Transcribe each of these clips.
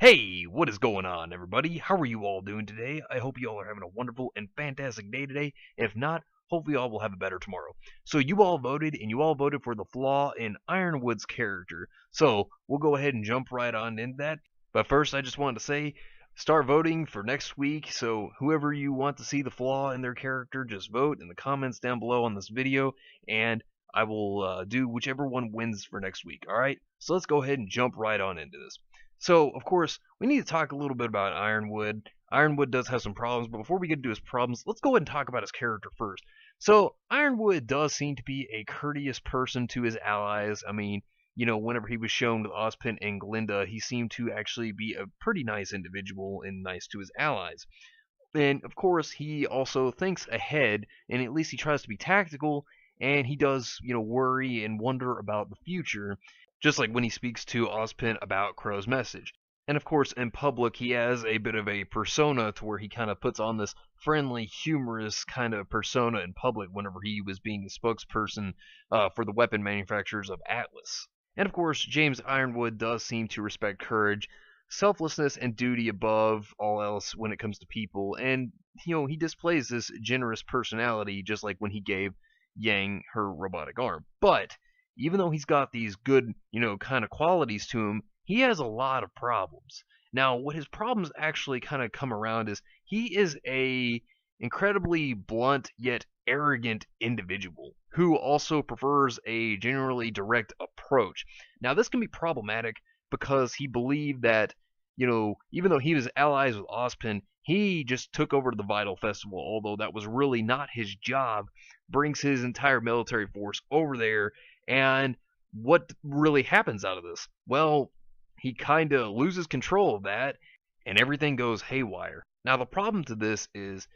Hey, what is going on, everybody? How are you all doing today? I hope you all are having a wonderful and fantastic day today. If not, hopefully you all will have a better tomorrow. So you all voted, and you all voted for the Flaw in Ironwood's character. So we'll go ahead and jump right on into that. But first, I just wanted to say, start voting for next week. So whoever you want to see the Flaw in their character, just vote in the comments down below on this video, and I will do whichever one wins for next week. All right? So let's go ahead and jump right on into this. So, of course, we need to talk a little bit about Ironwood. Ironwood does have some problems, but before we get into his problems, let's go ahead and talk about his character first. So, Ironwood does seem to be a courteous person to his allies. I mean, whenever he was shown with Ozpin and Glinda, he seemed to actually be a pretty nice individual and nice to his allies. And, of course, he also thinks ahead, and at least he tries to be tactical, and he does, worry and wonder about the future, just like when he speaks to Ozpin about Crow's message. And of course, in public, he has a bit of a persona to where he kind of puts on this friendly, humorous kind of persona in public whenever he was being the spokesperson for the weapon manufacturers of Atlas. And of course, James Ironwood does seem to respect courage, selflessness, and duty above all else when it comes to people. And, he displays this generous personality just like when he gave Yang her robotic arm. But even though he's got these good, kind of qualities to him, he has a lot of problems. Now, what his problems actually kind of come around is he is a incredibly blunt yet arrogant individual who also prefers a generally direct approach. Now, this can be problematic because he believed that, even though he was allies with Ozpin, he just took over the Vital Festival, although that was really not his job, brings his entire military force over there. And what really happens out of this? Well, he kind of loses control of that, and everything goes haywire. Now, the problem to this is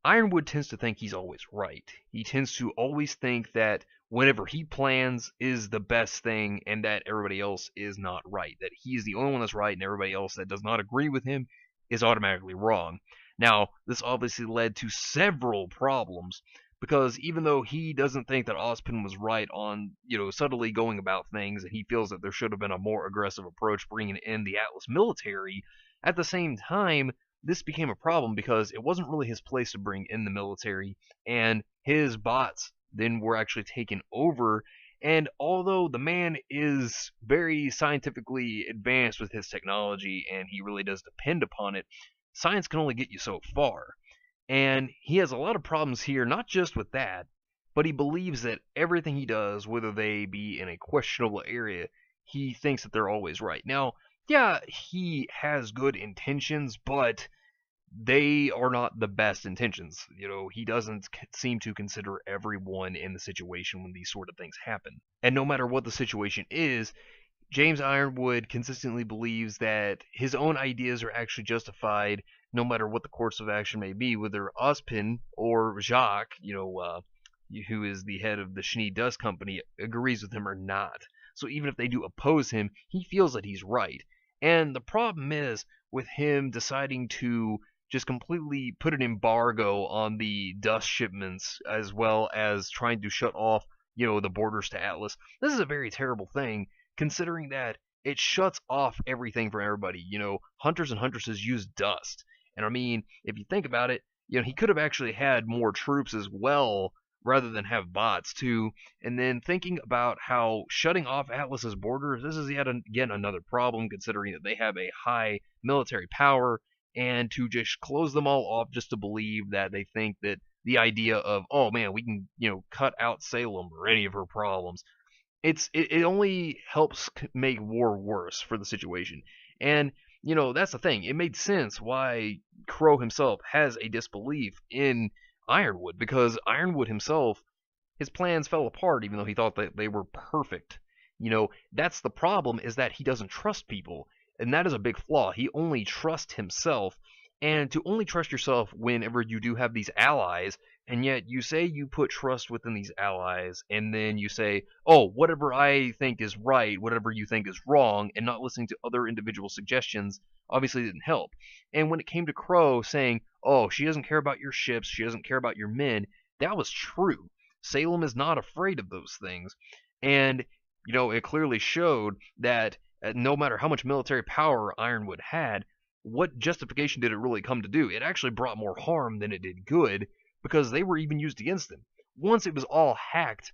Ironwood tends to think he's always right. He tends to always think that whatever he plans is the best thing, and that everybody else is not right. That he's the only one that's right, and everybody else that does not agree with him is automatically wrong. Now, this obviously led to several problems, because even though he doesn't think that Ozpin was right on, subtly going about things, and he feels that there should have been a more aggressive approach bringing in the Atlas military, at the same time, this became a problem because it wasn't really his place to bring in the military, and his bots then were actually taken over. And although the man is very scientifically advanced with his technology, and he really does depend upon it, science can only get you so far. And he has a lot of problems here, not just with that, but he believes that everything he does, whether they be in a questionable area, he thinks that they're always right. Now, yeah, he has good intentions, but they are not the best intentions. He doesn't seem to consider everyone in the situation when these sort of things happen. And no matter what the situation is, James Ironwood consistently believes that his own ideas are actually justified no matter what the course of action may be, whether Ozpin or Jacques, who is the head of the Schnee Dust Company, agrees with him or not. So even if they do oppose him, he feels that he's right. And the problem is with him deciding to just completely put an embargo on the dust shipments, as well as trying to shut off, the borders to Atlas. This is a very terrible thing, considering that it shuts off everything for everybody. Hunters and huntresses use dust. And I mean, if you think about it, he could have actually had more troops as well, rather than have bots too. And then thinking about how shutting off Atlas's borders, this is yet again another problem, considering that they have a high military power, and to just close them all off just to believe that they think that the idea of, oh man, we can, cut out Salem or any of her problems, it only helps make war worse for the situation. And that's the thing. It made sense why Crow himself has a disbelief in Ironwood, because Ironwood himself, his plans fell apart even though he thought that they were perfect. That's the problem, is that he doesn't trust people, and that is a big flaw. He only trusts himself, and to only trust yourself whenever you do have these allies, and yet you say you put trust within these allies, and then you say, oh, whatever I think is right, whatever you think is wrong, and not listening to other individual suggestions, obviously didn't help. And when it came to Crow saying, oh, she doesn't care about your ships, she doesn't care about your men, that was true. Salem is not afraid of those things. And, it clearly showed that no matter how much military power Ironwood had, what justification did it really come to do? It actually brought more harm than it did good, because they were even used against him. Once it was all hacked,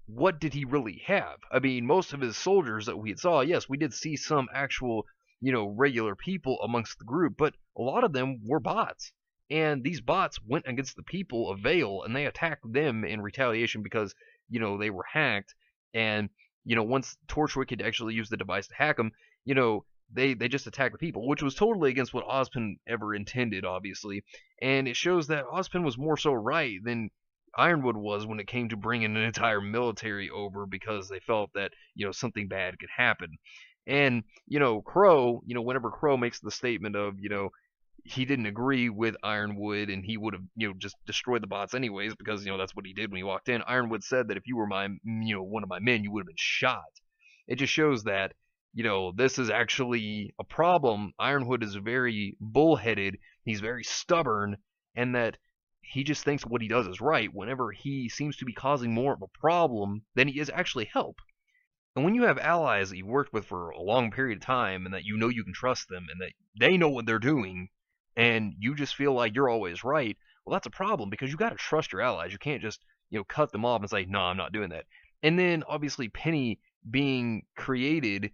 what did he really have? I mean, most of his soldiers that we saw, yes, we did see some actual, regular people amongst the group, but a lot of them were bots. And these bots went against the people of Vale, and they attacked them in retaliation because, they were hacked. And, once Torchwick had actually used the device to hack them, they just attacked the people, which was totally against what Ozpin ever intended, obviously. And it shows that Ozpin was more so right than Ironwood was when it came to bringing an entire military over because they felt that, something bad could happen. And, Crow, whenever Crow makes the statement of, he didn't agree with Ironwood and he would have, just destroyed the bots anyways because, that's what he did when he walked in. Ironwood said that if you were one of my men, you would have been shot. It just shows that, this is actually a problem. Ironwood is very bullheaded, he's very stubborn, and that he just thinks what he does is right whenever he seems to be causing more of a problem than he is actually help. And when you have allies that you've worked with for a long period of time and that you can trust them and that they know what they're doing and you just feel like you're always right, well, that's a problem because you got to trust your allies. You can't just, cut them off and say, no, I'm not doing that. And then obviously Penny being created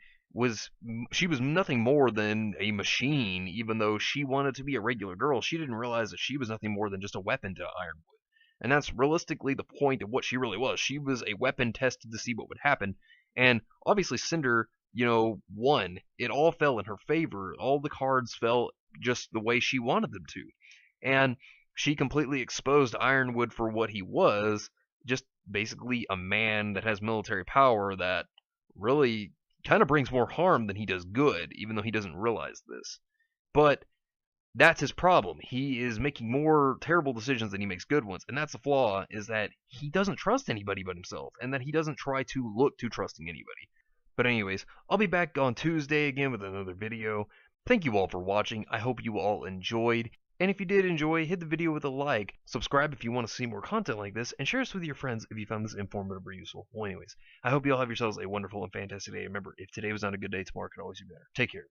she was nothing more than a machine, even though she wanted to be a regular girl. She didn't realize that she was nothing more than just a weapon to Ironwood. And that's realistically the point of what she really was. She was a weapon tested to see what would happen. And obviously Cinder, won. It all fell in her favor. All the cards fell just the way she wanted them to. And she completely exposed Ironwood for what he was, just basically a man that has military power that really kind of brings more harm than he does good, even though he doesn't realize this. But that's his problem. He is making more terrible decisions than he makes good ones, and that's the flaw, is that he doesn't trust anybody but himself, and that he doesn't try to look to trusting anybody. But anyways, I'll be back on Tuesday again with another video. Thank you all for watching. I hope you all enjoyed. And if you did enjoy, hit the video with a like, subscribe if you want to see more content like this, and share this with your friends if you found this informative or useful. Well, anyways, I hope you all have yourselves a wonderful and fantastic day. Remember, if today was not a good day, tomorrow could always be better. Take care.